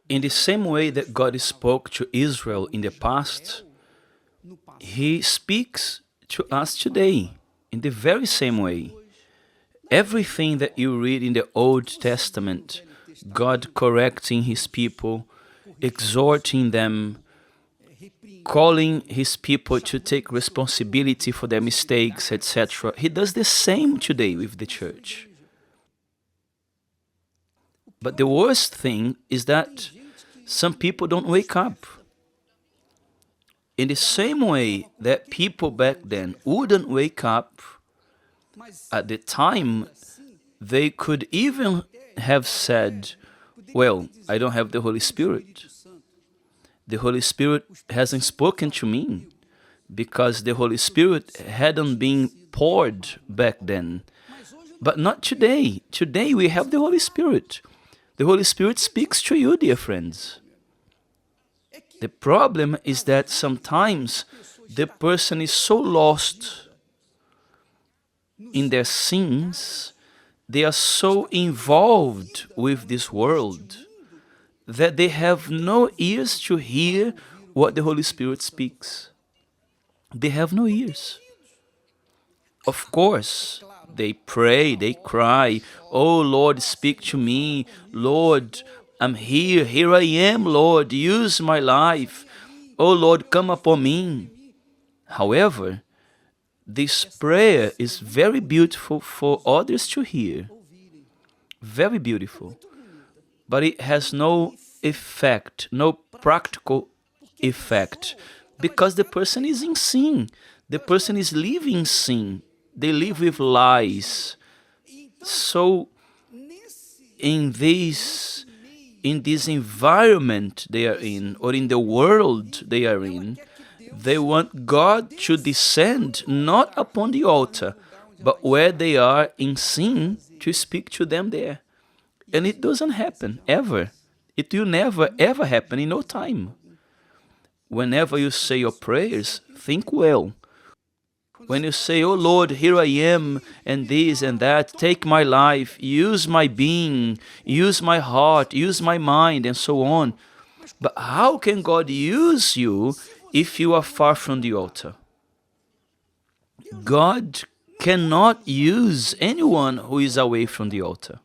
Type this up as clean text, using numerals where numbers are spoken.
In the same way that God spoke to Israel in the past, He speaks to us today in the very same way. Everything that you read in the Old Testament, God correcting His people, exhorting them, calling His people to take responsibility for their mistakes, etc. He does the same today with the church. But the worst thing is that some people don't wake up. In the same way that people back then wouldn't wake up, at the time they could even have said, well, I don't have the Holy Spirit. The Holy Spirit hasn't spoken to me because the Holy Spirit hadn't been poured back then. But not today. Today we have the Holy Spirit. The Holy Spirit speaks to you, dear friends. The problem is that sometimes the person is so lost in their sins, they are so involved with this world, that they have no ears to hear what the Holy Spirit speaks. They have no ears. Of course, they pray, they cry, oh Lord, speak to me, Lord, I'm here, here I am, Lord, use my life, oh Lord, come upon me. However, this prayer is very beautiful for others to hear, very beautiful, but it has no effect, no practical effect, because the person is in sin, the person is living in sin, they live with lies. So in this environment they are in, or in the world they are in, they want God to descend not upon the altar, but where they are in sin, to speak to them there. And it doesn't happen, ever. It will never, ever happen in no time. Whenever you say your prayers, think well. When you say, oh Lord, here I am, and this and that, take my life, use my being, use my heart, use my mind, and so on. But how can God use you if you are far from the altar? God cannot use anyone who is away from the altar.